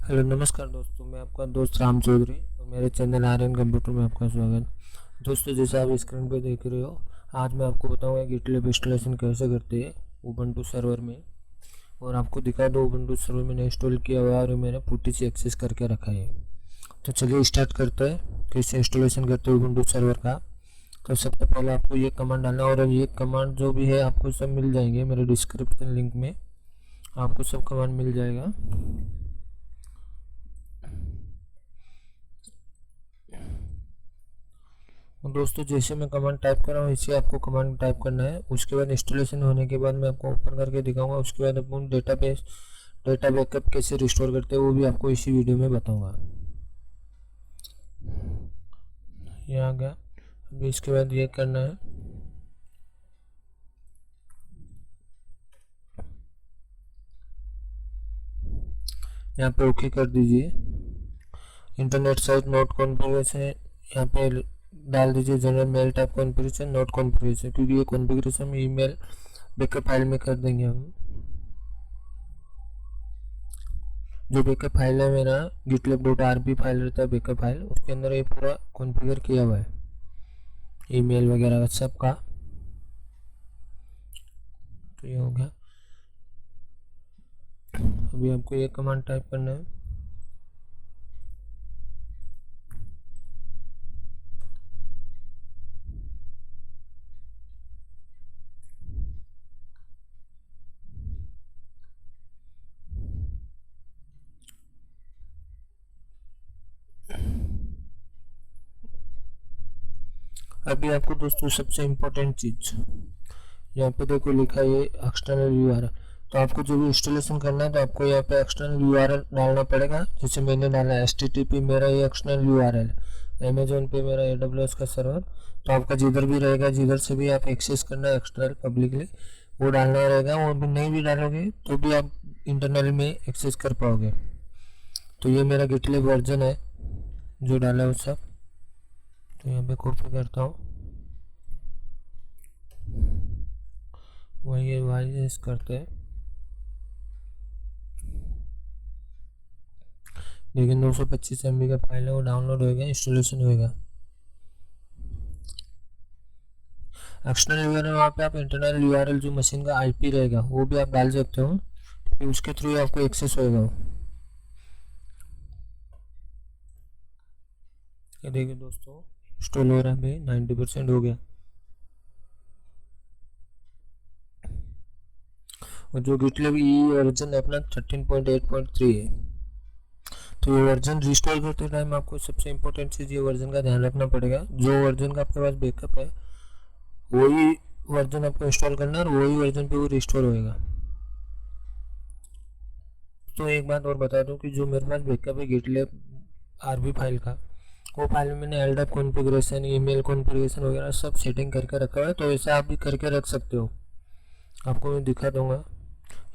Hello नमस्कार दोस्तों, मैं आपका दोस्त राम चौधरी और मेरे चैनल आर्यन कंप्यूटर में आपका स्वागत। दोस्तों, जैसे आप स्क्रीन पे देख रहे हो, आज मैं आपको बताऊंगा गिटलैब इंस्टॉलेशन कैसे करते हैं उबंटू सर्वर में। और आपको दिखा दो, उबंटू सर्वर मैंने इंस्टॉल किया हुआ है और मैंने पुट्टी से एक्सेस करके रखा है। तो चलिए स्टार्ट करते हैं कैसे इंस्टॉलेशन करते हैं उबंटू सर्वर का। तो सबसे पहले आपको ये कमांड डालना है और ये कमांड जो भी है आपको सब मिल जाएंगे मेरे डिस्क्रिप्शन लिंक में, आपको सब कमांड मिल जाएगा। दोस्तों, जैसे मैं कमांड टाइप कर रहा हूँ इसे आपको कमांड टाइप करना है। उसके बाद इंस्टॉलेशन होने के बाद मैं आपको ओपन करके दिखाऊंगा। उसके बाद अपन डेटा बैकअप कैसे रिस्टोर करते हैं वो भी आपको इसी वीडियो में बताऊंगा। ये आ गया। अभी इसके बाद ये करना है, यहाँ पे ओके कर दीजिए। इंटरनेट साइट नोट कॉन्फ़िगरेशन यहाँ पे डाल दीजिए। General mail type configuration note configuration, क्योंकि ये कॉन्फ़िगरेशन में ईमेल बैकअप फाइल में कर देंगे हम। जो बैकअप फाइल है मेरा gitlab.rb फाइल रहता है बैकअप फाइल, उसके अंदर ये पूरा कॉन्फ़िगर किया हुआ है ईमेल वगैरह सब का। तो ये हो गया। अभी आपको ये कमांड टाइप करना है। अभी आपको दोस्तों सबसे इम्पोर्टेंट चीज़ यहाँ पे देखो लिखा है एक्सटर्नल यूआरएल। तो आपको जो भी इंस्टॉलेशन करना है तो आपको यहाँ पे एक्सटर्नल यूआरएल डालना पड़ेगा। जैसे मैंने डाला है HTTP, मेरा ये एक्सटर्नल यूआरएल। अमेजोन पे मेरा AWS का सर्वर, तो आपका जिधर भी रहेगा, जिधर से भी आप एक्सेस करना है एक्सटर्नल पब्लिकली, वो डालना रहेगा। वो भी नहीं भी डालोगे तो भी आप इंटरनल में एक्सेस कर पाओगे। तो ये मेरा गिटलैब वर्जन है जो डाला है वो सब। तो यहाँ पे कॉपी करता हूँ, वही वाइज करते हैं। लेकिन 225 MB का फाइल है, वो डाउनलोड होएगा, इंस्टॉलेशन होएगा। एक्सटर्नल यूआरएल वहाँ पे आप इंटरनल यूआरएल जो मशीन का IP रहेगा वो भी आप डाल सकते हो, फिर उसके थ्रू आपको एक्सेस होएगा वो। ये देखिए दोस्तों, इंस्टॉल हो रहा है, अभी 90% हो गया। और जो गिटलैब ई वर्जन अपना 13.8.3 है। तो ये वर्जन रिस्टोर करते टाइम आपको सबसे इम्पोर्टेंट चीज़ ये वर्जन का ध्यान रखना पड़ेगा। जो वर्जन का आपके पास बैकअप है वही वर्जन आपको इंस्टॉल करना है और वही वर्जन पे वो रिस्टोर होएगा। तो एक बात और बता दूं कि जो मेरे पास बैकअप है गिटलैब RB फाइल का, वो फाइल में मैंने LDAP कॉन्फ़िगरेशन, ईमेल कॉन्फ़िगरेशन वगैरह सब सेटिंग करके रखा है। तो ऐसा आप भी करके रख सकते हो। आपको मैं दिखा दूंगा।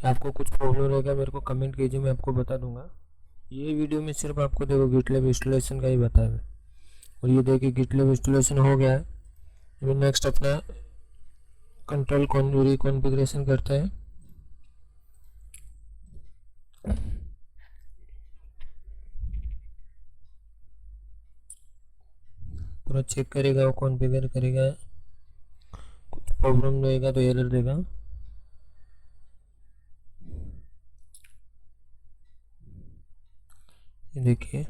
आपको कुछ प्रॉब्लम रहेगा मेरे को कमेंट कीजिए, मैं आपको बता दूंगा। ये वीडियो में सिर्फ आपको देखो गिटलैब इंस्टॉलेशन का ही बताया है। और ये देखिए गिटलैब इंस्टॉलेशन हो गया है। अभी नेक्स्ट अपना कंट्रोल कॉन्फ़िगरेशन करते हैं। पूरा चेक करेगा, वो कॉन्फ़िगर करेगा। कुछ प्रॉब्लम रहेगा तो एरर देगा। ये देखिए,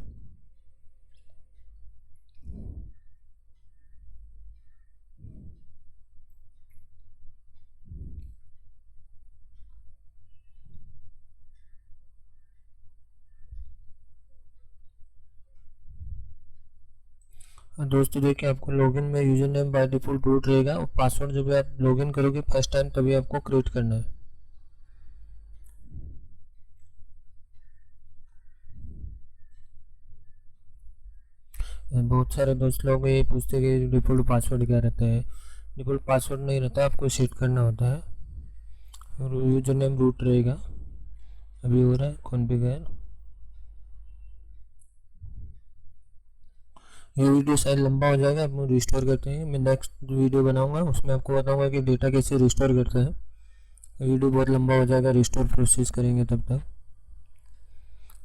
दोस्तों देखिए आपको लॉगिन में user name by default root रहेगा और पासवर्ड जब आप लॉगिन करोगे फर्स्ट टाइम तभी आपको क्रिएट करना है। बहुत सारे दोस्त लोग ये पूछते हैं कि डिफॉल्ट पासवर्ड क्या रहता है। डिफॉल्ट पासवर्ड नहीं रहता, आपको सेट करना होता है। और यूजर नेम रूट रहेगा। अभी हो रहा है कॉन्फ़िगर। ये वीडियो शायद लंबा हो जाएगा, आप रिस्टोर करते हैं। मैं नेक्स्ट वीडियो बनाऊंगा, उसमें आपको बताऊंगा कि डेटा कैसे रिस्टोर करते हैं। वीडियो बहुत लंबा हो जाएगा, रिस्टोर प्रोसेस करेंगे तब तक।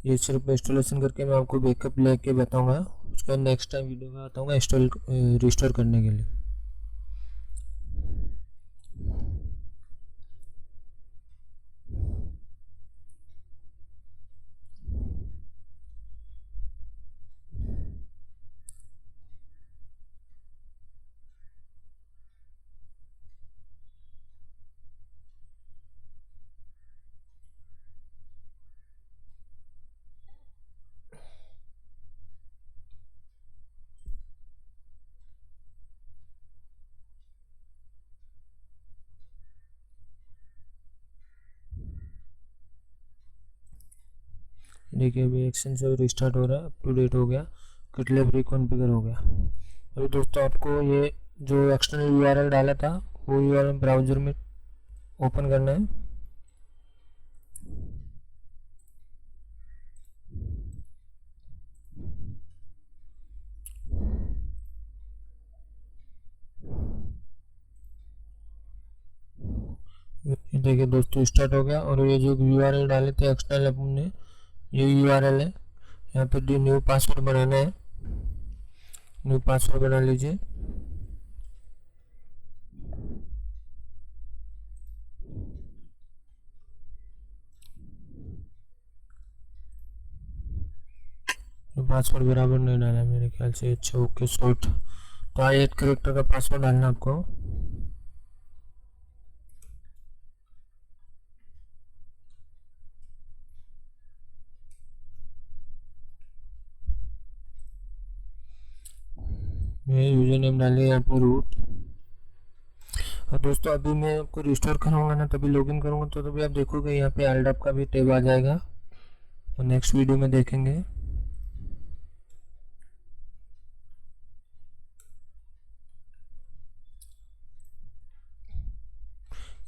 ये सिर्फ इंस्टॉलेशन करके मैं आपको बैकअप लेके बताऊंगा, उसका नेक्स्ट टाइम वीडियो में बताऊंगा इंस्टॉल रिस्टोर करने के लिए। देखिए अभी एक्शन से रिस्टार्ट हो रहा है, अप टू डेट हो गया, GitLab रिकॉन्फ़िगर हो गया। अभी दोस्तों आपको ये जो एक्सटर्नल यूआरएल डाला था वो यूआरएल ब्राउज़र में ओपन करना है। देखिए दोस्तों स्टार्ट हो गया, और ये जो यूआरएल डाले थे एक्सटर्नल अपने, ये यूआरएल है। यहाँ पे न्यू पासवर्ड बनाना है, न्यू पासवर्ड बना लीजिए। पासवर्ड बराबर नहीं डाला मेरे ख्याल से। अच्छा ओके शॉर्ट, तो 8 कैरेक्टर का पासवर्ड डालना आपको। ये यूजर नेम डालिए यहाँ पे रूट। और दोस्तों अभी मैं आपको रिस्टोर करूँगा ना, तभी लॉगिन करूँगा तो तभी आप देखोगे यहाँ पे एल्डअप का भी टैब आ जाएगा, और नेक्स्ट वीडियो में देखेंगे।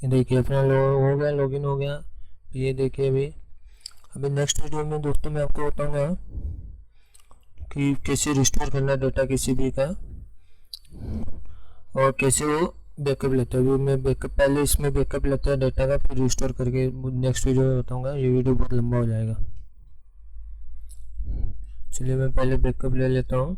ये देखिए अपना हो गया, लॉगिन हो गया। ये देखिए अभी नेक्स्ट वीडियो में दोस्तों मैं आपको बताऊंगा कि कैसे रिस्टोर करना डेटा किसी भी का, और कैसे वो बैकअप लेते हैं। अभी मैं बैकअप पहले इसमें बैकअप लेते हैं डेटा का, फिर रिस्टोर करके नेक्स्ट वीडियो में बताऊंगा। ये वीडियो बहुत लंबा हो जाएगा। चलिए मैं पहले बैकअप ले लेता हूँ।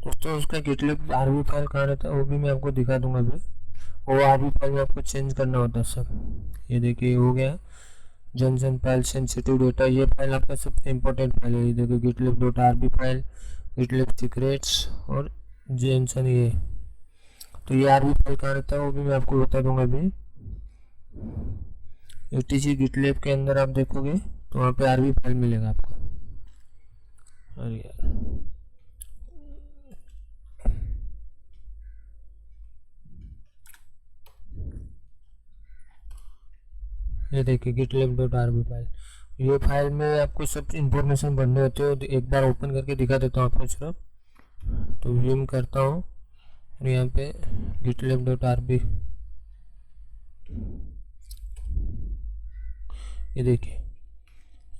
दोस्तों उसका गिटलिब आरबी फाइल कहाँ रहता है वो भी मैं आपको दिखा दूंगा। अभी वो आरबी फाइल में आपको चेंज करना होता है सब। ये देखिए हो गया जनसन फाइल, सेंसिटिव डेटा, ये फाइल आपका सबसे इम्पोर्टेंट फाइल है। ये देखो गिटलिब डॉट आरबी फाइल, गिटलिब सीक्रेट्स और जेनसन। ये तो ये आरबी फाइल कहाँ रहता है वो भी मैं आपको बता दूंगा। अभी एटीसी गिटलिब के अंदर आप देखोगे तो वहाँ पे आरबी फाइल मिलेगा आपको। अरे यार ये देखिए गिटलिब डॉट आरबी फाइल, ये फाइल में आपको सब इंफॉर्मेशन भरने होते हो। तो एक बार ओपन करके दिखा देता हूँ आपको सिर्फ। तो जूम करता हूँ और यहाँ पे गिटलिब डॉट आरबी, ये देखिए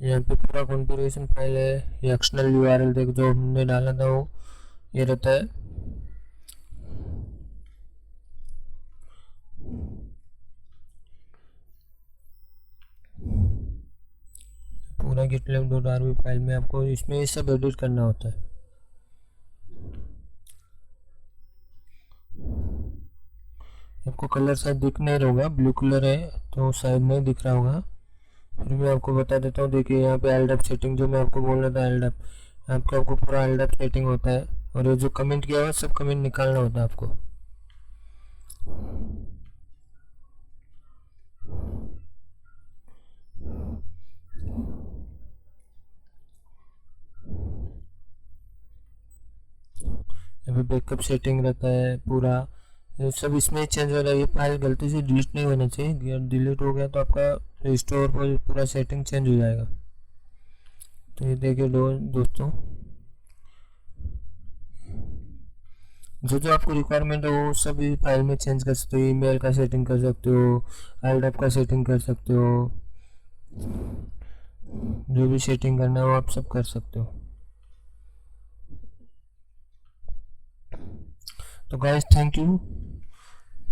यहाँ पे पूरा कॉन्फ़िगरेशन फाइल है। ये एक्सटर्नल यूआरएल देख जो हमने डाला था वो ये रहता है। पूरा गिटलिब डॉट आरबी फाइल में आपको इसमें ये सब एडिट करना होता है। आपको कलर शायद दिख नहीं रहा होगा, ब्लू कलर है तो शायद नहीं दिख रहा होगा, फिर मैं आपको बता देता हूँ। देखिए यहाँ पे एल्डअप सेटिंग जो मैं आपको बोल रहा था, एल्डअप आपको पूरा एल्डअप सेटिंग होता है। और ये जो कमेंट किया हुआ सब कमेंट निकालना होता है आपको। अभी बैकअप सेटिंग रहता है पूरा, ये सब इसमें चेंज हो रहा है। ये फाइल गलती से डिलीट नहीं होना चाहिए, डिलीट हो गया तो आपका रिस्टोर पर पूरा सेटिंग चेंज हो जाएगा। तो ये देखिए दोस्तों जो जो आपको रिक्वायरमेंट है वो सभी फाइल में चेंज कर सकते हो। ईमेल का सेटिंग कर सकते हो, आईडैप का सेटिंग कर सकते हो, जो भी सेटिंग करना है वो आप सब कर सकते हो। तो guys thank you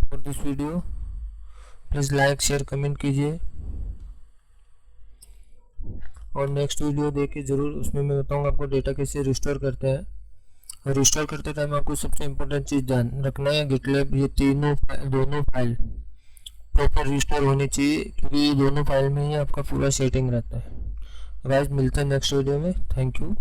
for this video. Please like share comment कीजिए और नेक्स्ट वीडियो देखिए ज़रूर। उसमें मैं बताऊंगा आपको डेटा कैसे रिस्टोर करते हैं। और रिस्टोर करते टाइम आपको सबसे इम्पोर्टेंट चीज़ ध्यान रखना है, गिटलैब ये दोनों फाइल प्रॉपर रिस्टोर होनी चाहिए, क्योंकि ये दोनों फाइल में ही आपका पूरा सेटिंग रहता है। गाइस मिलते हैं नेक्स्ट वीडियो में। Thank you.